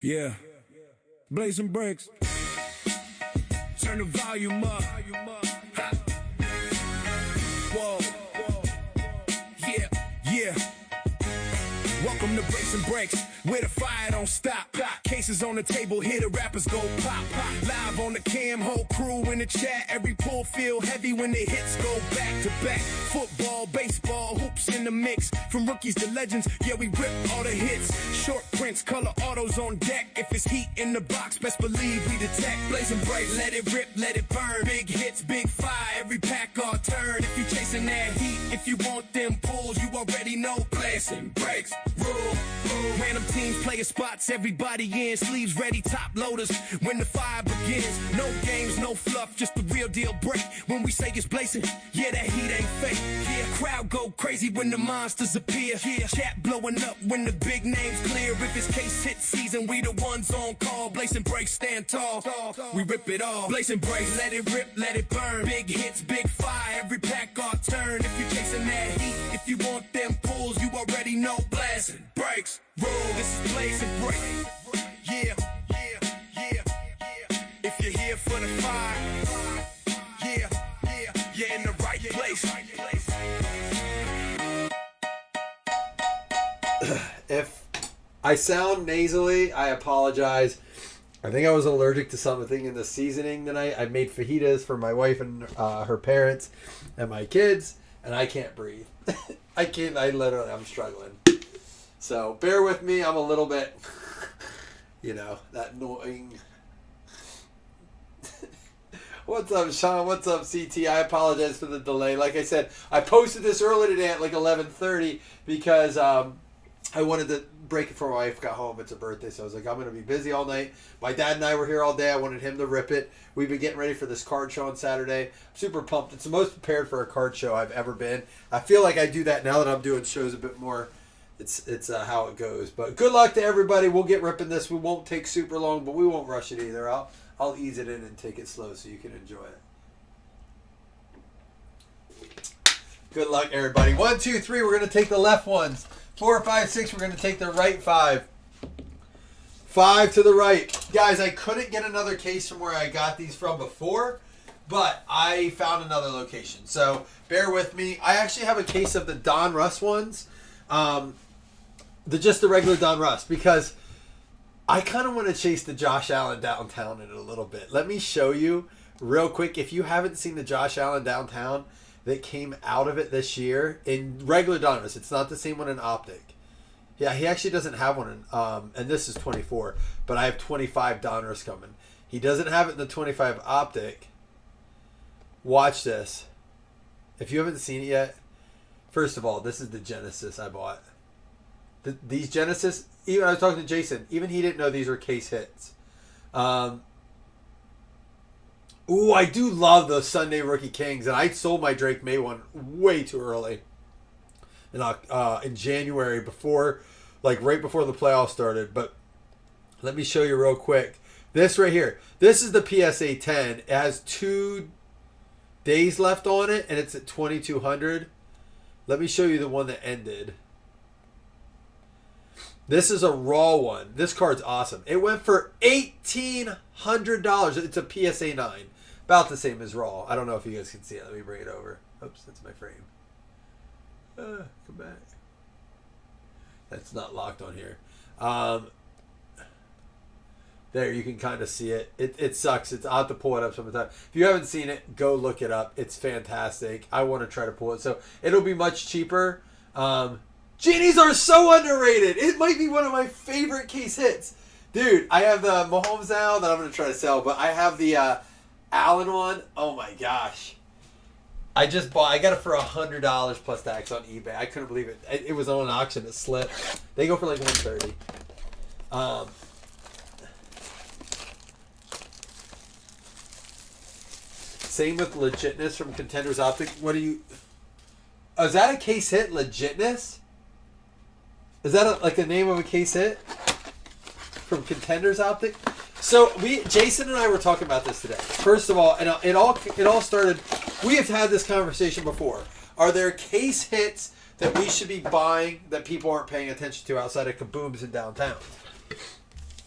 Yeah. Blazing brakes. Turn the volume up. Ha. Whoa. Yeah, yeah. Welcome to Blazing Breaks, where the fire don't stop. Cases on the table, here the rappers go pop. Live on the cam, whole crew in the chat. Every pull feel heavy when the hits go back to back. Football, baseball, hoops in the mix. From rookies to legends, yeah, we rip all the hits. Short prints, color autos on deck. If it's heat in the box, best believe we detect. Blazing Breaks, let it rip, let it burn. Big hits, big fire, every pack or turn. If you chasing that heat, if you want them pulls, you already know. Blazing Breaks. Rule. Random teams, player spots, everybody in, sleeves ready, top loaders. When the fire begins, no games, no fluff, just the real deal break. When we say it's blazing, yeah, that heat ain't fake. Yeah, crowd go crazy when the monsters appear. Yeah, chat blowing up when the big names clear. If it's case hit season, we the ones on call. Blazing Breaks, stand tall. We rip it all. Blazing Breaks, let it rip, let it burn. Big hits, big fire, every pack or turn. If you're chasing that heat, if you want them pulls, you already know. Blazing Breaks, rule. This is Blazing Breaks. Yeah, yeah, yeah, yeah. If you're here for the fire, yeah, yeah, you're in the right place. If I sound nasally, I apologize. I think I was allergic to something in the seasoning tonight. I made fajitas for my wife and her parents and my kids, and I can't breathe. I'm struggling. So bear with me. I'm a little bit, that annoying. What's up, Sean? What's up, CT? I apologize for the delay. Like I said, I posted this early today at like 11:30 because I wanted to break it before my wife got home. It's her birthday, so I was like, I'm going to be busy all night. My dad and I were here all day. I wanted him to rip it. We've been getting ready for this card show on Saturday. I'm super pumped. It's the most prepared for a card show I've ever been. I feel like I do that now that I'm doing shows a bit more. It's how it goes. But good luck to everybody. We'll get ripping this. We won't take super long, but we won't rush it either. I'll ease it in and take it slow so you can enjoy it. Good luck, everybody. 1, 2, 3. We're going to take the left ones. 4, 5, 6. We're going to take the right 5. 5 to the right. Guys, I couldn't get another case from where I got these from before, but I found another location. So bear with me. I actually have a case of the Don Russ ones. Just the regular Don Russ, because I kind of want to chase the Josh Allen downtown in it a little bit. Let me show you real quick. If you haven't seen the Josh Allen downtown that came out of it this year in regular Don Russ, it's not the same one in Optic. Yeah, he actually doesn't have one in, and this is 24, but I have 25 Don Russ coming. He doesn't have it in the 25 Optic. Watch this. If you haven't seen it yet, first of all, this is the Genesis I bought. These Genesis, even I was talking to Jason, even he didn't know these were case hits. I do love the Sunday Rookie Kings, and I sold my Drake May one way too early. In January, right before the playoffs started. But let me show you real quick. This right here. This is the PSA 10. It has 2 days left on it, and it's at 2,200. Let me show you the one that ended. This is a raw one. This card's awesome. It went for $1,800. It's a PSA 9. About the same as raw. I don't know if you guys can see it. Let me bring it over. Oops, that's my frame. Come back. That's not locked on here. There, you can kind of see it. It sucks. I'll have to pull it up sometime. If you haven't seen it, go look it up. It's fantastic. I want to try to pull it. So it'll be much cheaper. Genies are so underrated. It might be one of my favorite case hits. Dude, I have the Mahomes now that I'm going to try to sell, but I have the Allen one. Oh my gosh. I got it for $100 plus tax on eBay. I couldn't believe it. It was on an auction. It slipped. They go for like $130. Same with Legitness from Contenders Optic. Is that a case hit? Legitness? Is that like the name of a case hit from Contenders Optic? So Jason and I were talking about this today. First of all, and it all started. We have had this conversation before. Are there case hits that we should be buying that people aren't paying attention to outside of kabooms in downtown?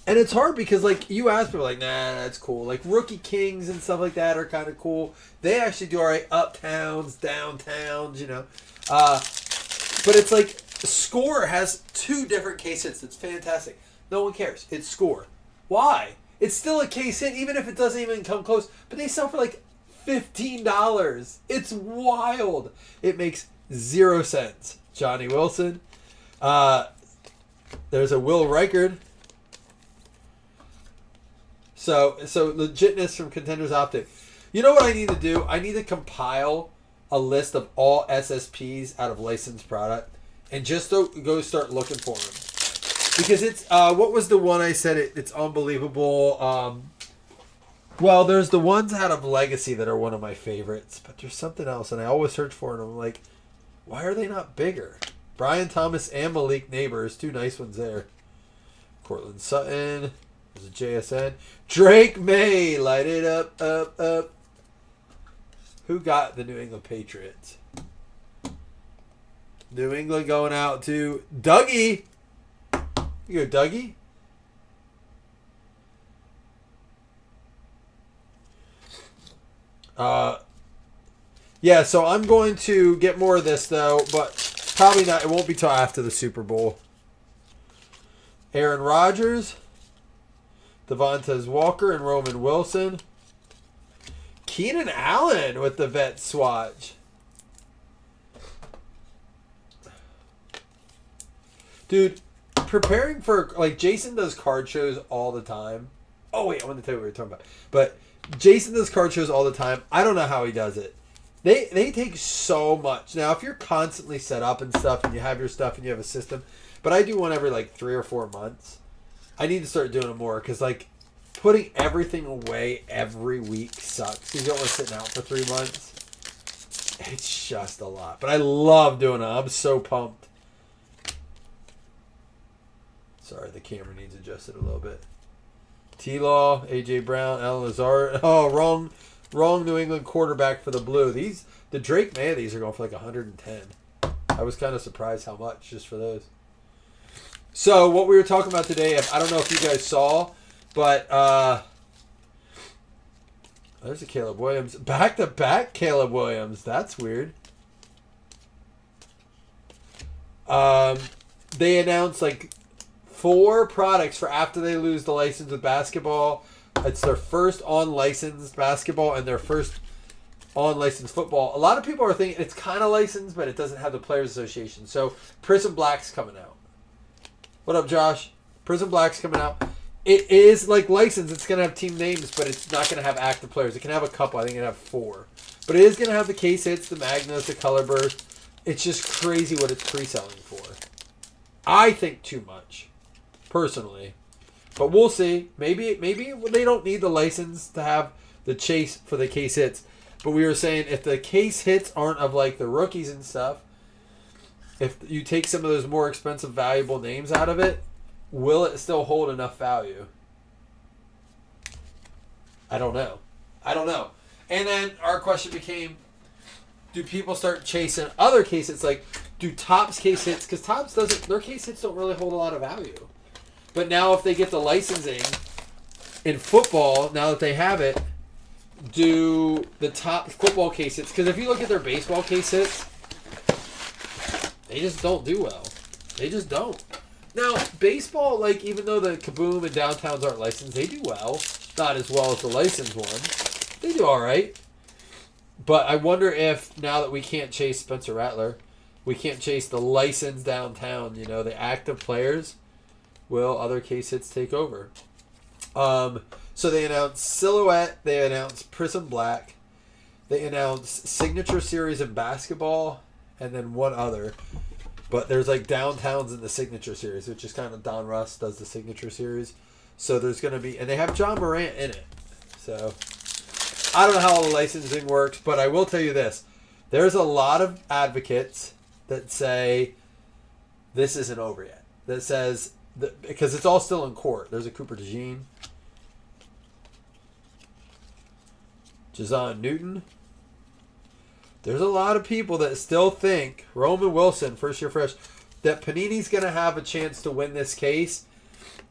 And it's hard because, like, you ask people, like, nah, that's cool. Like, Rookie Kings and stuff like that are kind of cool. They actually do all right. Uptowns, downtowns, you know. But it's like, Score has 2 different case hits. It's fantastic. No one cares. It's Score. Why? It's still a case hit, even if it doesn't even come close. But they sell for, like, $15. It's wild. It makes 0 sense. Johnny Wilson. There's a Will Reichard. So legitness from Contenders Optic. You know what I need to do? I need to compile a list of all SSPs out of licensed product and just go start looking for them. Because it's, what was the one I said? It's unbelievable. Well, there's the ones out of Legacy that are one of my favorites, but there's something else, and I always search for it, and I'm like, why are they not bigger? Brian Thomas and Malik Neighbors, 2 nice ones there. Cortland Sutton. There's a JSN. Drake May, light it up, up, up. Who got the New England Patriots? New England going out to Dougie. You go, Dougie. Yeah, so I'm going to get more of this, though, but probably not. It won't be till after the Super Bowl. Aaron Rodgers. Devontae Walker and Roman Wilson. Keenan Allen with the vet swatch. Dude, preparing for, like, Jason does card shows all the time. Oh, wait, I want to tell you what we were talking about. But Jason does card shows all the time. I don't know how he does it. They take so much. Now, if you're constantly set up and stuff and you have your stuff and you have a system, but I do one every, like, 3 or 4 months. I need to start doing it more because, like, putting everything away every week sucks. You don't want to sit out for 3 months. It's just a lot. But I love doing it. I'm so pumped. Sorry, the camera needs adjusted a little bit. T-Law, A.J. Brown, Alan Lazard. Oh, wrong New England quarterback for the Blue. The Drake May of these are going for like 110. I was kind of surprised how much just for those. So, what we were talking about today, I don't know if you guys saw, but there's a Caleb Williams. Back-to-back Caleb Williams. That's weird. They announced, like, 4 products for after they lose the license with basketball. It's their first on-licensed basketball and their first on-licensed football. A lot of people are thinking it's kind of licensed, but it doesn't have the Players Association. So, Prism Black's coming out. What up, Josh? Prism Black's coming out. It is like licensed. It's going to have team names, but it's not going to have active players. It can have a couple. I think it can have 4. But it is going to have the case hits, the Magnas, the color burst. It's just crazy what it's pre-selling for. I think too much, personally. But we'll see. Maybe they don't need the license to have the chase for the case hits. But we were saying if the case hits aren't of like the rookies and stuff, if you take some of those more expensive, valuable names out of it, will it still hold enough value? I don't know. And then our question became, do people start chasing other case hits? Like, do Topps case hits? Because Topps their case hits don't really hold a lot of value. But now if they get the licensing in football, now that they have it, do the top football case hits? Because if you look at their baseball case hits, they just don't do well. They just don't. Now, baseball, like, even though the Kaboom and Downtowns aren't licensed, they do well. Not as well as the licensed one. They do all right. But I wonder if, now that we can't chase Spencer Rattler, we can't chase the licensed downtown, the active players, will other case hits take over? So they announced Silhouette. They announced Prism Black. They announced Signature Series in basketball. And then one other. But there's like Downtowns in the Signature Series, which is kind of Don Russ does the Signature Series. So there's going to be... And they have John Morant in it. So I don't know how all the licensing works, but I will tell you this. There's a lot of advocates that say this isn't over yet. That says... because it's all still in court. There's a Cooper DeJean. Jazon Newton. There's a lot of people that still think, Roman Wilson, first year fresh, that Panini's going to have a chance to win this case.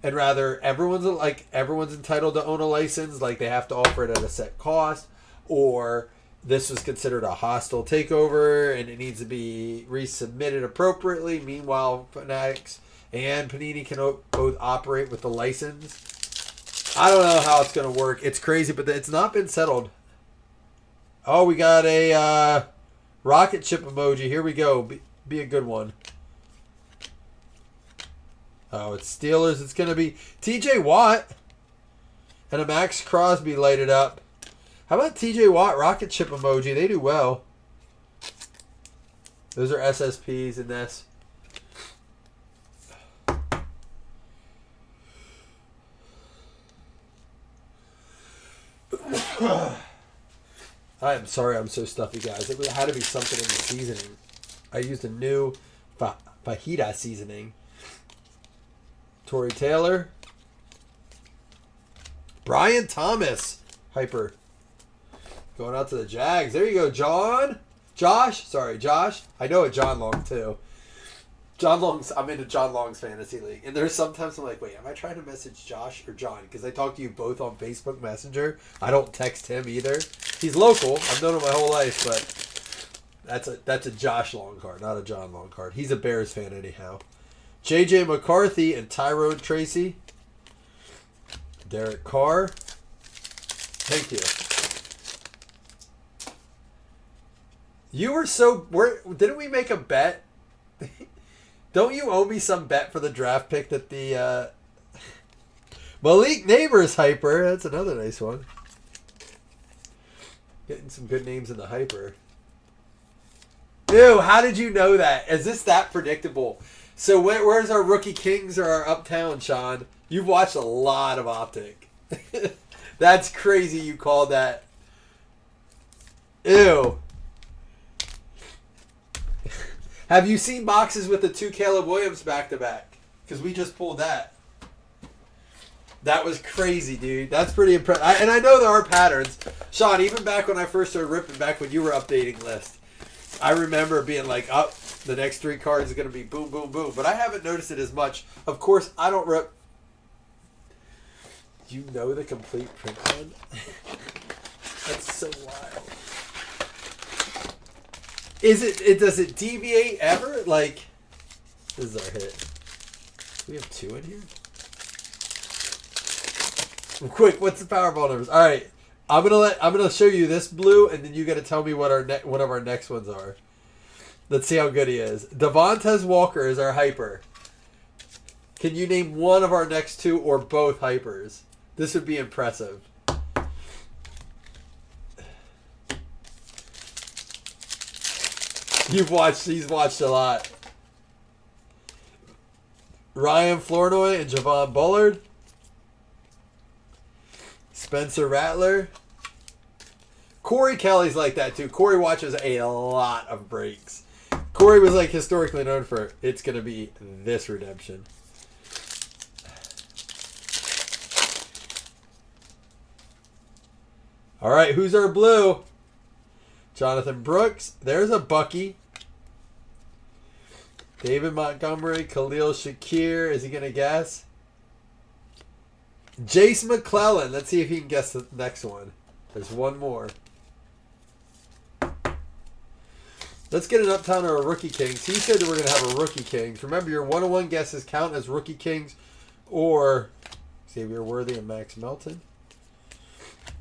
and rather everyone's entitled to own a license, like they have to offer it at a set cost, or this was considered a hostile takeover and it needs to be resubmitted appropriately. Meanwhile, Fanatics and Panini can both operate with the license. I don't know how it's going to work. It's crazy, but it's not been settled. Oh, we got a rocket ship emoji. Here we go. Be a good one. Oh, it's Steelers. It's going to be TJ Watt and a Max Crosby lighted up. How about TJ Watt rocket ship emoji? They do well. Those are SSPs in this. I am sorry I'm so stuffy, guys. It had to be something in the seasoning. I used a new fajita seasoning. Torrey Taylor. Brian Thomas. Hyper. Going out to the Jags. There you go, John. Josh. Sorry, Josh. I know a John Long, too. John Long's. I'm into John Long's fantasy league. And there's sometimes I'm like, wait, am I trying to message Josh or John? Because I talk to you both on Facebook Messenger. I don't text him either. He's local. I've known him my whole life, but that's a Josh Long card, not a John Long card. He's a Bears fan anyhow. J.J. McCarthy and Tyrone Tracy. Derek Carr. Thank you. You were so... didn't we make a bet? Don't you owe me some bet for the draft pick that the... Malik Neighbors hyper. That's another nice one. Getting some good names in the hyper. Ew, how did you know that? Is this that predictable? So where's our Rookie Kings or our Uptown, Sean? You've watched a lot of Optic. That's crazy you called that. Ew. Have you seen boxes with the 2 Caleb Williams back-to-back? Because we just pulled that. That was crazy, dude. That's pretty impressive. And I know there are patterns. Sean, even back when I first started ripping, back when you were updating lists, I remember being like, oh, the next 3 cards are going to be boom, boom, boom. But I haven't noticed it as much. Of course, I don't rip. You know the complete print run? That's so wild. Does it deviate ever? Like, this is our hit. Do we have 2 in here? Quick, what's the Powerball numbers? All right, I'm gonna show you this blue, and then you got to tell me what one of our next ones are. Let's see how good he is. Devontae Walker is our hyper. Can you name one of our next 2 or both hypers? This would be impressive. He's watched a lot. Ryan Flournoy and Javon Bullard. Spencer Rattler. Corey Kelly's like that too. Corey watches a lot of breaks. Corey was like historically known for it's going to be this redemption. All right, who's our blue? Jonathan Brooks. There's a Bucky. David Montgomery. Khalil Shakir. Is he going to guess? Jace McClellan. Let's see if he can guess the next one. There's one more. Let's get an Uptown or a Rookie Kings. He said that we're going to have a Rookie Kings. Remember, your 101 guesses count as Rookie Kings or Xavier Worthy and Max Melton.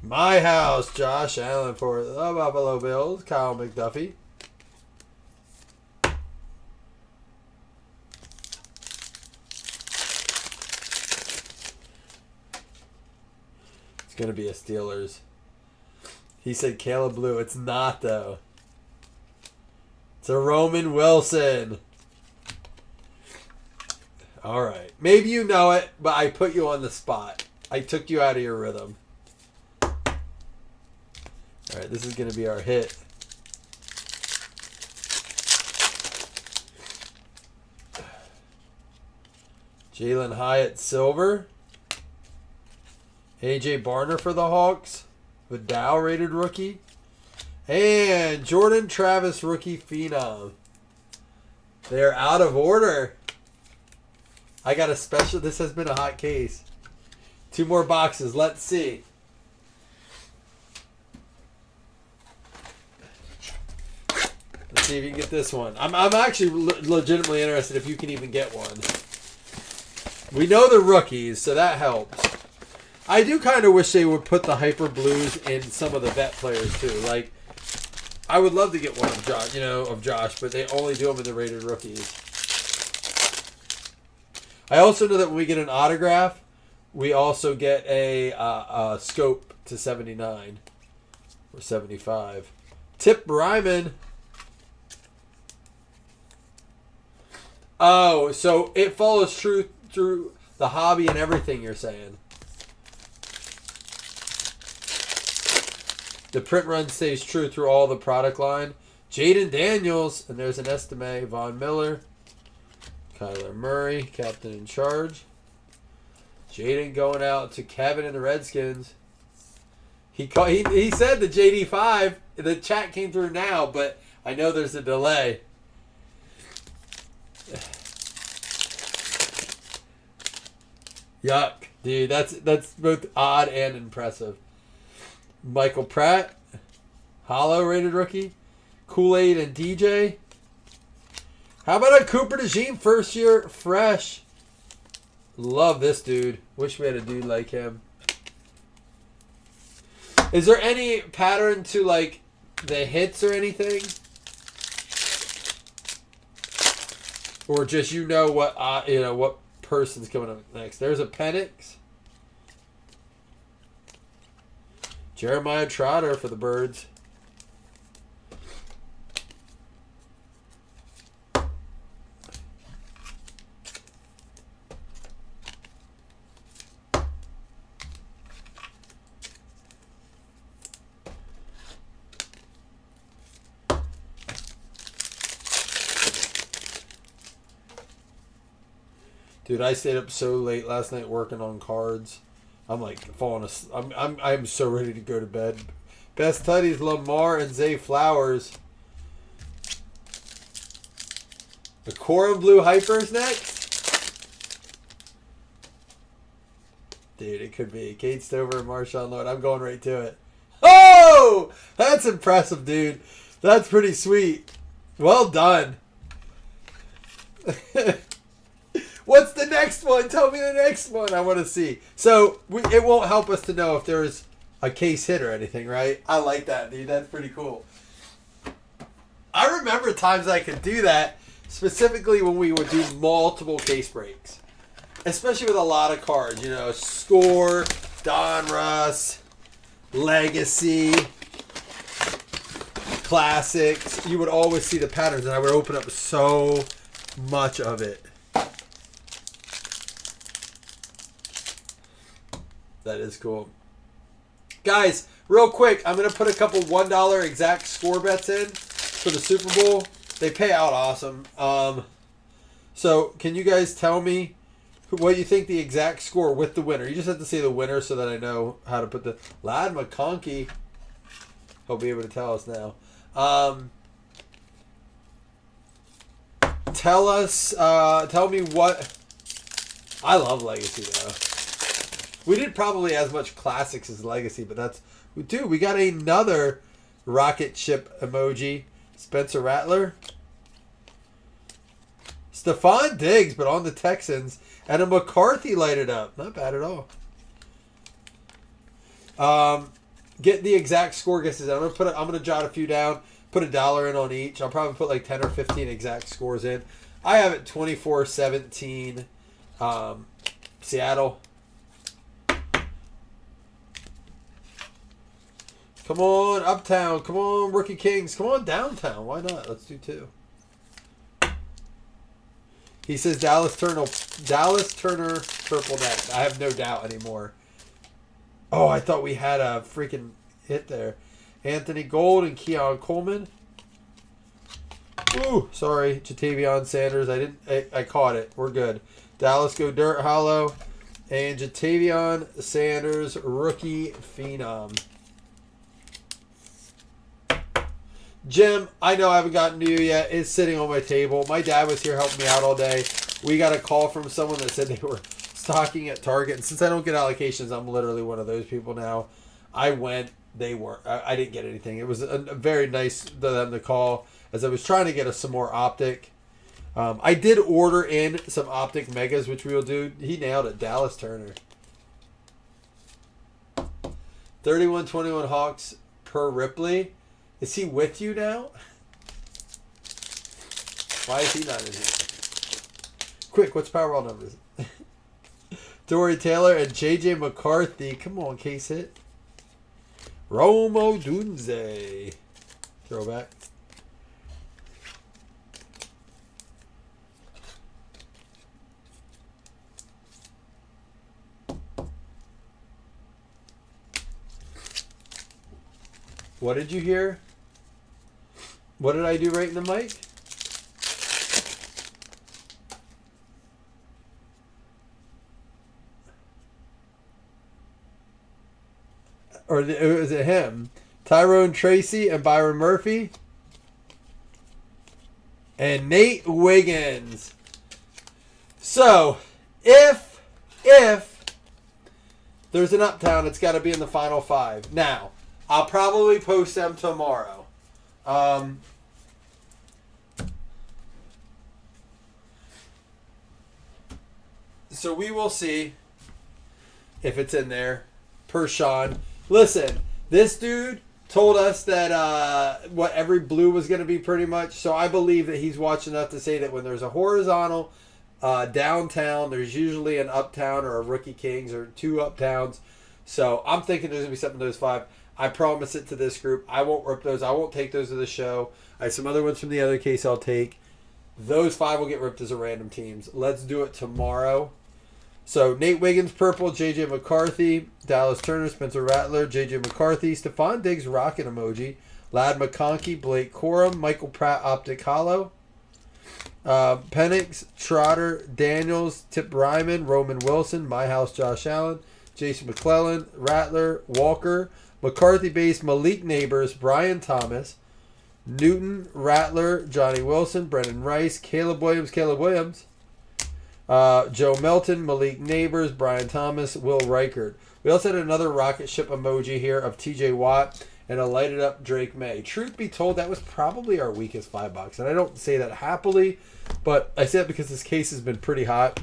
My House, Josh Allen for the Buffalo Bills. Kyle McDuffie. It's going to be a Steelers. He said Caleb Blue. It's not, though. It's a Roman Wilson. All right. Maybe you know it, but I put you on the spot. I took you out of your rhythm. All right, this is going to be our hit. Jalen Hyatt Silver. AJ Barner for the Hawks. Vidal rated rookie. And Jordan Travis rookie phenom. They're out of order. I got a special. This has been a hot case. 2 more boxes. Let's see. Let's see if you can get this one. I'm actually legitimately interested if you can even get one. We know they're rookies, so that helps. I do kind of wish they would put the Hyper Blues in some of the vet players too. Like, I would love to get one of Josh, but they only do them in the rated rookies. I also know that when we get an autograph, we also get a scope to 79 or 75. Tip Ryman. Oh, so it follows true through the hobby and everything you're saying. The print run stays true through all the product line. Jaden Daniels, and there's an Estime. Von Miller. Kyler Murray, captain in charge. Jaden going out to Kevin and the Redskins. He said the JD5. The chat came through now, but I know there's a delay. Yuck, dude. That's both odd and impressive. Michael Pratt, hollow rated rookie. Kool-Aid and DJ. How about a Cooper DeJean first year fresh? Love this dude. Wish we had a dude like him. Is there any pattern to like the hits or anything? Or just what person's coming up next? There's a Penix. Jeremiah Trotter for the Birds. Dude, I stayed up so late last night working on cards. I'm like falling asleep. I'm so ready to go to bed. Best Tutties, Lamar and Zay Flowers. The Corum Blue Hypers next. Dude, it could be Kate Stover and Marshawn Lord. I'm going right to it. Oh! That's impressive, dude. That's pretty sweet. Well done. What's the next one? Tell me the next one. I want to see. So, it won't help us to know if there's a case hit or anything, right? I like that, dude. That's pretty cool. I remember times I could do that, specifically when we would do multiple case breaks. Especially with a lot of cards. You know, Score, Donruss, Legacy, Classics. You would always see the patterns, and I would open up so much of it. That is cool. Guys, real quick, I'm going to put a couple $1 exact score bets in for the Super Bowl. They pay out awesome. So, can you guys tell me what you think the exact score with the winner? You just have to say the winner so that I know how to put the... Lad McConkey. He'll be able to tell us now. Tell me what... I love Legacy, though. We did probably as much Classics as Legacy, but that's... Dude, we got another rocket ship emoji. Spencer Rattler. Stephon Diggs, but on the Texans. And a McCarthy lighted up. Not bad at all. Get the exact score guesses. I'm gonna jot a few down. Put $1 in on each. I'll probably put like 10 or 15 exact scores in. I have it 24-17 Seattle. Come on, Uptown. Come on, Rookie Kings. Come on, Downtown. Why not? Let's do 2. He says Dallas Turner purple neck. I have no doubt anymore. Oh, I thought we had a freaking hit there. Anthony Gold and Keon Coleman. Ooh, sorry, Jatavion Sanders. I caught it. We're good. Dallas go Dirt Hollow. And Jatavion Sanders, rookie phenom. Jim, I know I haven't gotten to you yet. It's sitting on my table. My dad was here helping me out all day. we got a call from someone that said they were stocking at Target. And since I don't get allocations, I'm literally one of those people now. I went. They weren't. I didn't get anything. It was a very nice of them to call as I was trying to get us some more Optic. I did order in some Optic Megas, which we will do. He nailed it. Dallas Turner. 31-21 Hawks per Ripley. Is he with you now? Why is he not in here? Quick, what's Powerball numbers? Tory Taylor and JJ McCarthy. Come on, case hit. Romo Dunze. Throwback. What did you hear? What did I do right in the mic? Or was it him? Tyrone Tracy and Byron Murphy. And Nate Wiggins. So, if there's an Uptown, it's got to be in the final 5. Now, I'll probably post them tomorrow. So we will see if it's in there. Per Sean. Listen, this dude told us that what every blue was going to be pretty much. So I believe that he's watched enough to say that when there's a horizontal downtown, there's usually an Uptown or a Rookie Kings or 2 Uptowns. So I'm thinking there's going to be something in those 5. I promise it to this group. I won't rip those. I won't take those to the show. I have some other ones from the other case I'll take. Those 5 will get ripped as a random teams. Let's do it tomorrow. So, Nate Wiggins, purple, J.J. McCarthy, Dallas Turner, Spencer Rattler, J.J. McCarthy, Stephon Diggs, rocket emoji, Ladd McConkey, Blake Corum, Michael Pratt, Optic Hollow, Penix, Trotter, Daniels, Tip Ryman, Roman Wilson, My House, Josh Allen, Jason McClellan, Rattler, Walker, McCarthy base, Malik Neighbors, Brian Thomas, Newton, Rattler, Johnny Wilson, Brendan Rice, Caleb Williams, Joe Melton, Malik Neighbors, Brian Thomas, Will Reichard. We also had another rocket ship emoji here of TJ Watt and a lighted up Drake May. Truth be told, that was probably our weakest $5. And I don't say that happily, but I say it because this case has been pretty hot.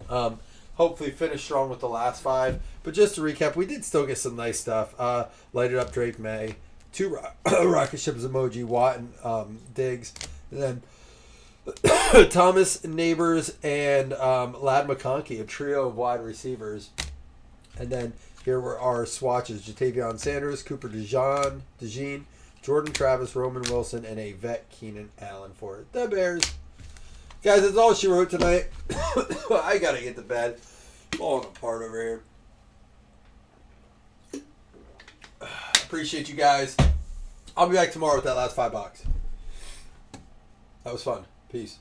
Hopefully finish strong with the last 5. But just to recap, we did still get some nice stuff. Lighted up Drake May. 2 rocket ships emoji, Watt and Diggs. And then Thomas Neighbors and Ladd McConkey, a trio of wide receivers. And then here were our swatches. Jatavion Sanders, Cooper DeJean, Jordan Travis, Roman Wilson, and a vet Keenan Allen for the Bears. Guys, that's all she wrote tonight. I got to get to bed. Falling apart over here. Appreciate you guys. I'll be back tomorrow with that last $5. That was fun. Peace.